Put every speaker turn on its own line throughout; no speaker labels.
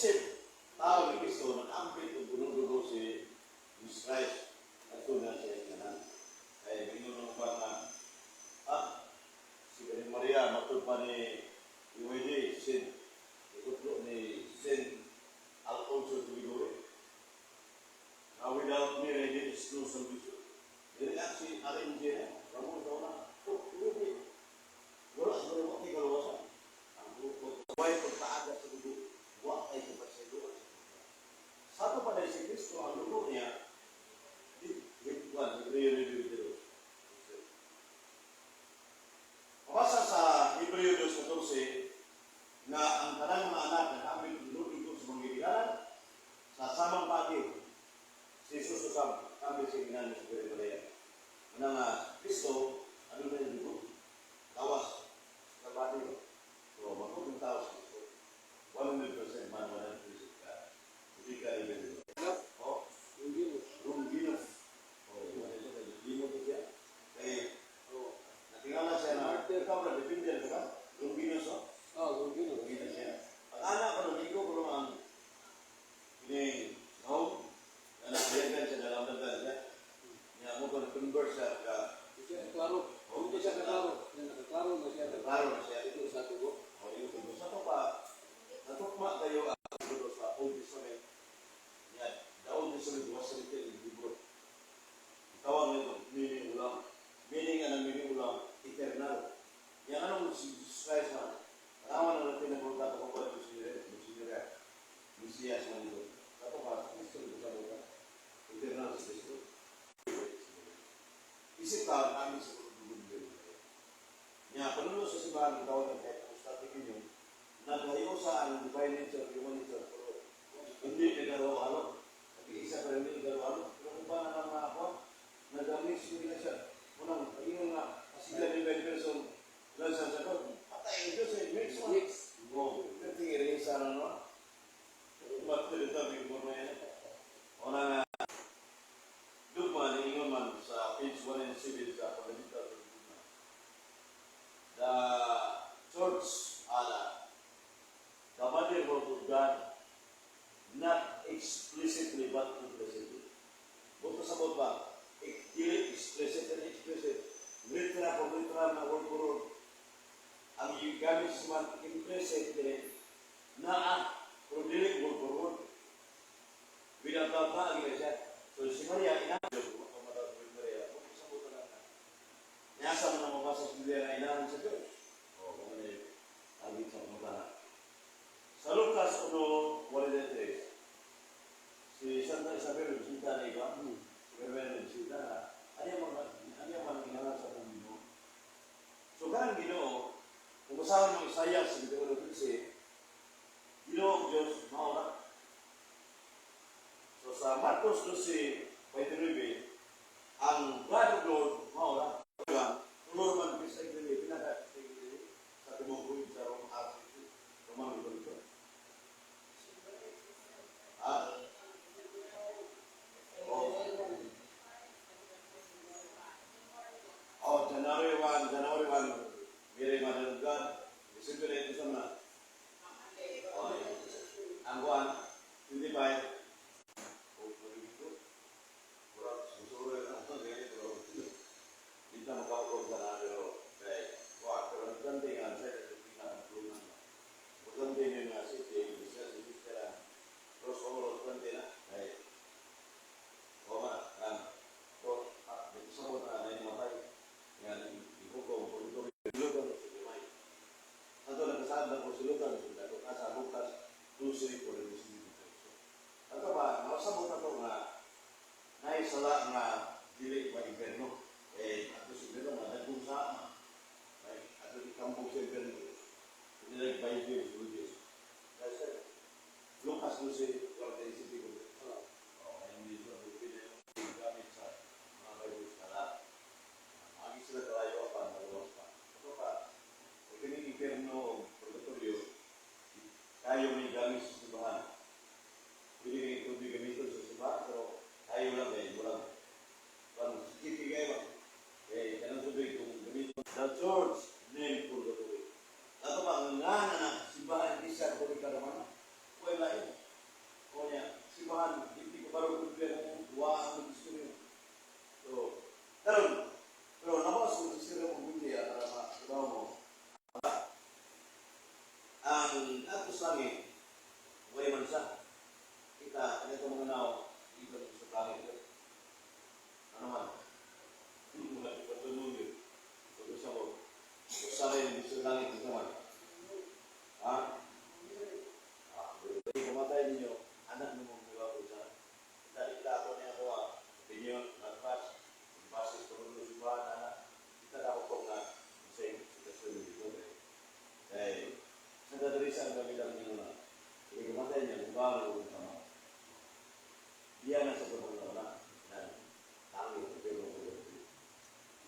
isip tao ni Kristo, nag-ampit o bunong-dugo si Jesus Christ at tunan siya ikanan. Ay, binunong pa na, si Kanin Maria, matod pa ni UAD, sin, ikutlo ni Sin Alfonso Tuigore. Now, without me, I did no solution. Dili si RNG na, Ramon daw na, hindi. Wala sa mga mga kalawasan. Ang grupo, sabay pagkaaga sa dugo, wala ay kapasiluan. Sa ito pa dahil si Kristo, ang dugo niya, mabasa sa Hebreo 2:14 na ang tanang mga anak na kami tunod sa manggiligalan sa samang pagi si Jesus usab kami sa ginano sa Galilea. Manang Kristo, ano na yung dugo? Tawas sa body. So, magkong tawas Kristo. 100% man, 100% ka. Hindi ka ibig. Longinos. Longinos siya. Kaya, natingala siya na, ikaw na, dependent ka? Longinos, Longinos siya. Ang anak ko, nung ko ang ini, nanabiyagan siya dalam dagan siya. Niya mo kung converse siya ka.
Klaro. Hindi siya kaklaro. Nakaklaro na siya.
Naklaro na siya.
Ito sa tugo.
Sa ito pa, natukma kayo ang sa Old Testament. Yan, the Old Testament was written in Hebrew. Tawag nito, meaning ulam. Meaning ang meaning ulam, eternal. Yan anong si Jesus Christ man. Alaman na natin na mga kata kong pwede Mesias man ito. Kato ka, Kristo ito sa buka. Eternal si Kristo. Isip ka, namin sa pagdugunin. Yan, panunod sa simbahan, tawag ng kahit apostatic ninyo, naghayo sa ang divine nature, human nature, pero hindi nagaro-alo. Nag-iisa pa rin hindi nagaro-alo. Pero kung ba na lang mga ako, nag-mix nila siya. Unang, ayun nga, kasigla ni Ben Person, lang sa sagot, patay ito sa mix mo. Oo, tingin rin sa ano, ba't ito yung forma yan? Unang, Dugman, ingon man sa page 1 and 7 sa Pagalitan. The church, the mother of God, not explicitly but implicitly. Buto sa ba? Explicit and explicit. Literal for literal na word for word. Ang gamit sa mga implicit din na kung dili word for word. Without that, siya. So si Maria, inanjo ko matawag si Maria. Kung sa buto lang na. Nyasa mo na mabasa sa Biblia na inahan sa Diyos. O, kung ano yung agit sa pagmatahan. Sa Lucas 1:43, si Santa Isabel, bisita na iba, si Bebel, bisita na, ano yung mga ginawa sa Panginoon. So, karang Ginoo, kung basahan ng Isaiah, si Biblia 15, Ginoo ang Diyos, maura. So, sa Marcos 12:29, ang God of Lord, maura, Lord man, bisa hindi, pinaka-tigili sa tumubuhin sa Rome Africa, Roman Catholic. January 1, Mary Mother of God, December 8 sa mga. Ang 25,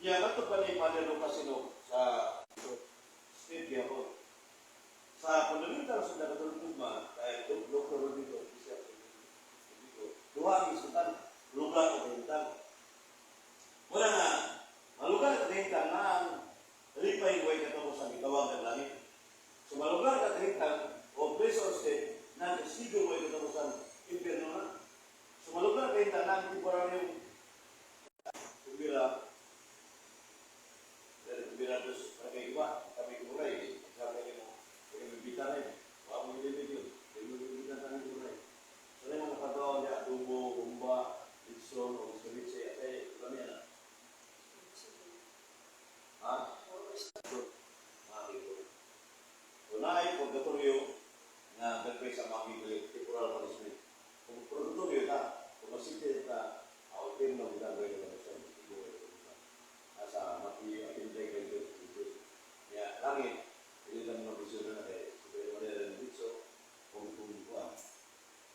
Ya, ato pa ni Padre Lucasino sa state Gihapon. Sa pandalitan sa Dagatulog Tugma, kaya Dr. Rodrigo, duha ang isutan, lugar o kahintang. Muna nga, malugar at kahintang na ang lipay huwag katapos sa bitawang at langit. So malugar at kahintang o place or state na kasigo huwag katapos sa impyerno na. So malugar at kahintang na ang temporary kubira. Dari kubira terus kami iba, kami kuray, kami mo, kami bibita rin. Wala mo yung yun, kami bibita kami kuray. So na yung mga katawa niya, tubo, kumba, litson, o skabitse, at ay, kami yan. Ha? Makikita. So na ay pagkatoryo na gagawin sa makikita, temporal punishment. Kung pagkatoryo ka, kung masipin ka, autin na gagawin ka sa asa mati atinday kayo dito. Ya, langit. Ini kan mga bisyo na kay sabi mo rin dito kung kuha.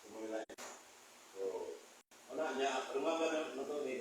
Sumuli lang. So, wala niya, rumaga na to ni